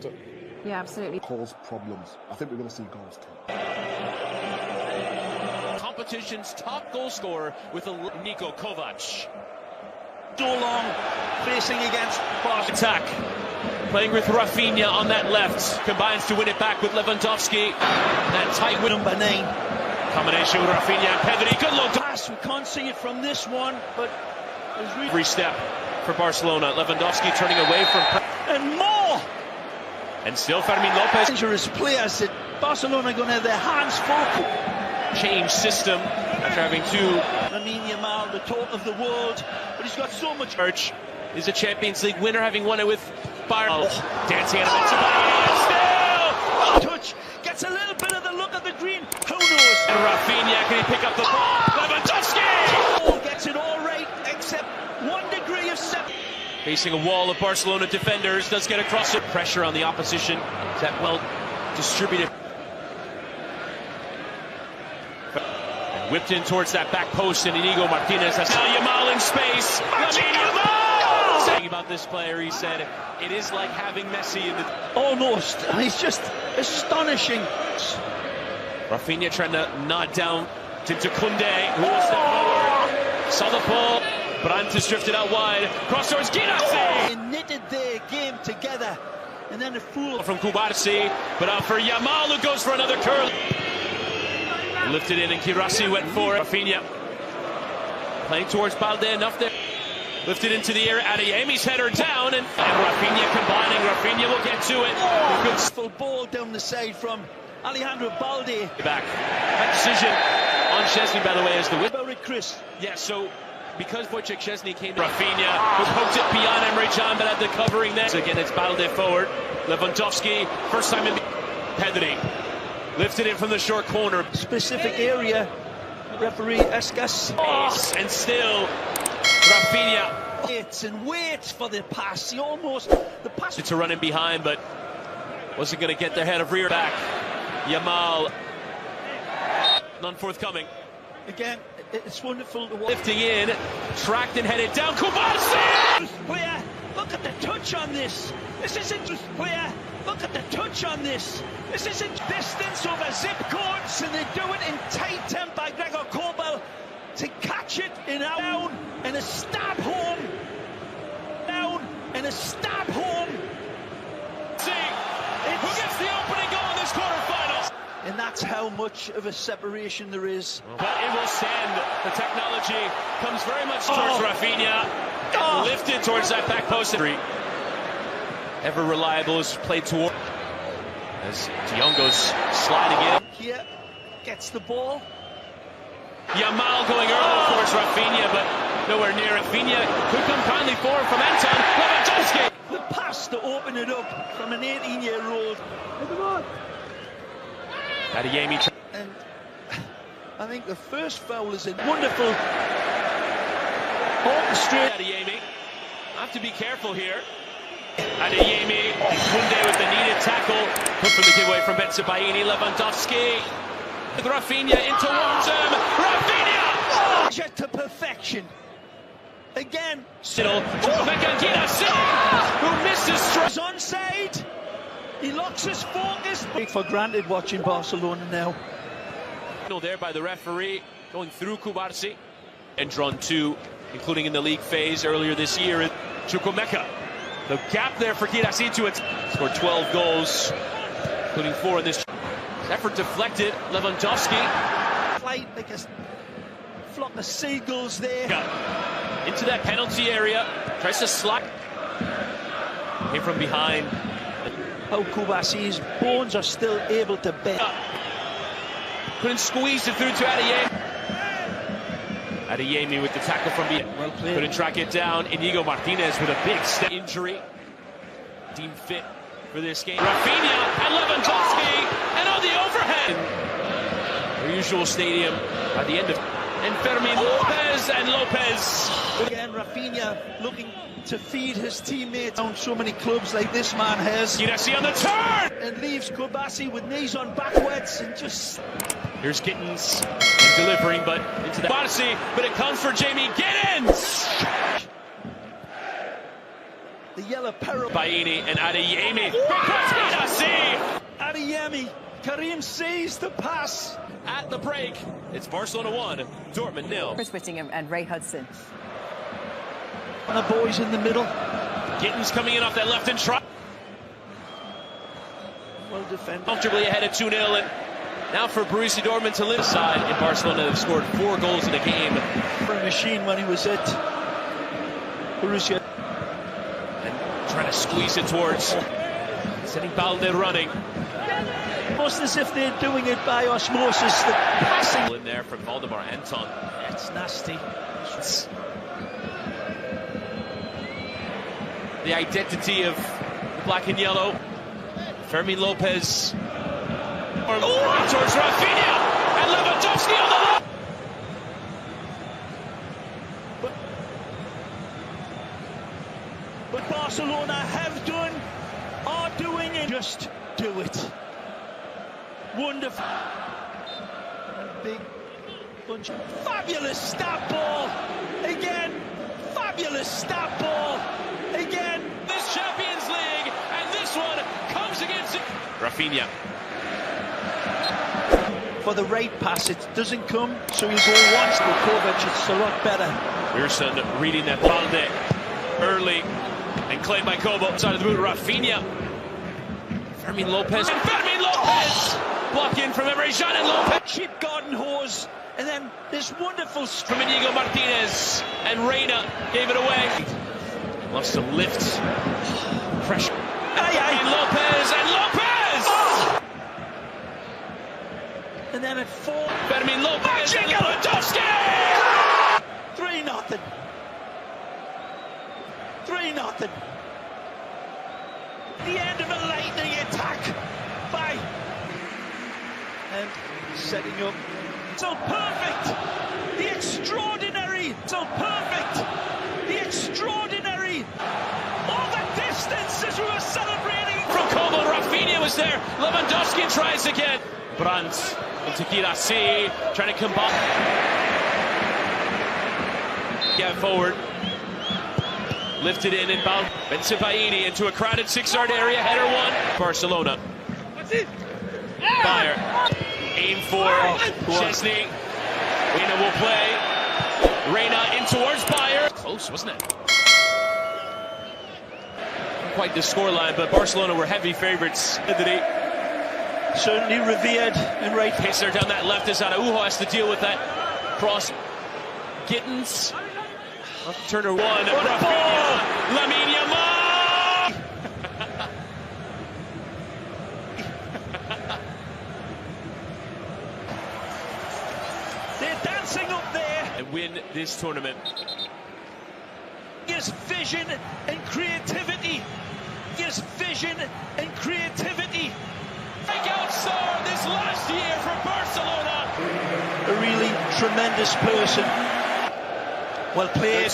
better. Yeah, absolutely. Cause problems. I think we're going to see goals too. Competition's top goal scorer with a Niko Kovac. So long facing against Barcelona. Attack. Playing with Rafinha on that left. Combines to win it back with Lewandowski. That tight with number 9. Combination with Rafinha and Pedri. Good look. Pass. We can't see it from this one, but there's really... Every step for Barcelona. Lewandowski turning away from... And more! And still Fermin Lopez. Dangerous players that Barcelona are going to have their hands full. Change system after having two. Lamine Yamal, the talk of the world, but he's got so much. Church is a Champions League winner, having won it with Bayern. Dancing out of still touch gets a little bit of the look of the green. Who knows? And Rafinha, can he pick up the ball? Lewandowski gets it all right, except 1 degree of separation. Facing a wall of Barcelona defenders, does get across it. Pressure on the opposition. Is that well distributed? And whipped in towards that back post, and Inigo Martinez has now Yamal in space. Yamal! Saying about this player, he said, it is like having Messi in the... Almost. He's just astonishing. Rafinha trying to nod down to Koundé, who will step forward. Saw the ball. Brantes drifted out wide. Cross towards Guirassy. They knitted their game together. And then a fool from Kubarsi, but out for Yamal, who goes for another curl. Lifted in, and Guirassy went for Rafinha. Playing towards Balde, enough there. Lifted into the air, Adeyemi's header down, and Rafinha combining. Rafinha will get to it. Good full ball down the side from Alejandro Balde. Back. That decision on Szczesny, by the way, is the win. Chris. Yeah, so because Wojciech Szczesny came to Rafinha, who poked it beyond Emre Can, but had the covering there. So again, it's Balde forward. Lewandowski, first time in the... Pedri. Lifted in from the short corner. Specific area. Referee Escas. And still, Rafinha. Waits for the pass. He almost... The pass... To run in behind, but wasn't going to get the head of rear back. Yamal. None forthcoming. Again, it's wonderful to watch. Lifting in, tracked and headed down. Kubarsi! Player, look at the touch on this. This isn't just player. Look at the touch on this. This isn't distance over zip codes, and they do it in tight tempo by Gregor Kobel to catch it in down and a stab home. Down and a stab home. Who gets the opening goal in this quarterfinals? And that's how much of a separation there is. But it will stand. The technology comes very much towards Rafinha. Lifted towards that back post. Ever reliable is played toward. As De Jong goes sliding in. Here, gets the ball. Yamal going early towards Rafinha, but nowhere near. Rafinha could come kindly forward from Anton Lewandowski. The pass to open it up from an 18-year-old. Adeyemi. And I think the first foul is a wonderful orchestrated. Adeyemi. Have to be careful here. Adeyemi and Koundé with the needed tackle. Put from the giveaway from Bensebaini. Lewandowski with Rafinha in towards him. Rafinha! To perfection. Again. Still, Chukwuemeka Guirassy, who misses straight. Onside. He locks his focus. Take for granted watching Barcelona now. There by the referee, going through Kubarsi. And drawn 2, including in the league phase earlier this year. Chukwuemeka. The gap there for Guirassy to it. Scored 12 goals, including 4 in this. Effort deflected. Lewandowski. Flight like a flock of seagulls there. Into that penalty area. Tries to slide. Came from behind. How Kubarsi's bones are still able to bend. Couldn't squeeze it through to Adeyemi. Adeyemi with the tackle from behind. Well played. Couldn't track it down. Inigo Martinez with a big step. Injury. Deemed fit for this game. Rafinha and Lewandowski. And on the overhead. Our usual stadium at the end of. And Fermin Lopez and Lopez. Again, Rafinha looking to feed his teammates. Down so many clubs like this man has. Guirassy on the turn. And leaves Kubarsi with knees on backwards and just. Here's Gittins delivering, but into the Barcelona, but it comes for Jamie Gittins. The yellow peril. Baini and Adeyemi. Adeyemi. Karim sees the pass. At the break, it's Barcelona 1, Dortmund 0. Chris Whittingham and Ray Hudson. And the boys in the middle. Gittins coming in off that left and try. Well defended. Comfortably ahead at 2-0, and now for Borussia Dortmund to live aside in Barcelona. They've scored 4 goals in a game. For a machine when he was at Borussia. And trying to squeeze it towards setting Balde running. Almost as if they're doing it by osmosis. The passing In there from Valdemar Anton. It's nasty. The identity of the black and yellow. Fermin Lopez. Towards Rafinha. And Lewandowski on the left. But Barcelona have done, are doing it. Just do it. Wonderful. Big bunch of fabulous stop ball. Again. Fabulous stop ball. Again. This Champions League, and this one comes against it. Rafinha. For the right pass, it doesn't come, so he'll go once. But Kovac, it's a lot better. Pearson reading that Balde early and claimed by Kobo. Outside of the boot, Rafinha. Fermin Lopez. And Fermin Lopez! Block in from Emre Can and Lopez. Cheap garden hose, and then this wonderful From Inigo Martinez. And Reina gave it away. Loves to lift. Pressure. And Lopez and Lopez! Oh! And then at 4. Fermin Lopez and Lewandowski! 3-0. 3-0. The end of a lightning attack by and setting up. So perfect. The extraordinary. So perfect. The extraordinary. All the distance as we were celebrating. From Kobo, Rafinha was there. Lewandowski tries again. Brandt into Girassi, trying to combine. Get forward. Lifted in and bound. Bensebaini into a crowded 6-yard area. Header 1. Barcelona. Bayer. Aim for Chesney. Reina will play. Reina in towards Bayer. Close, wasn't it? Quite the scoreline, but Barcelona were heavy favorites. Certainly revered and right. Pacer down that left as Araujo has to deal with that cross. Gittins. Turner 1. What a ball! Lamine Yamal! They're dancing up there. And win this tournament. Yes, vision and creativity. Yes, vision and creativity. Breakout star this last year for Barcelona. A really tremendous person. Well played.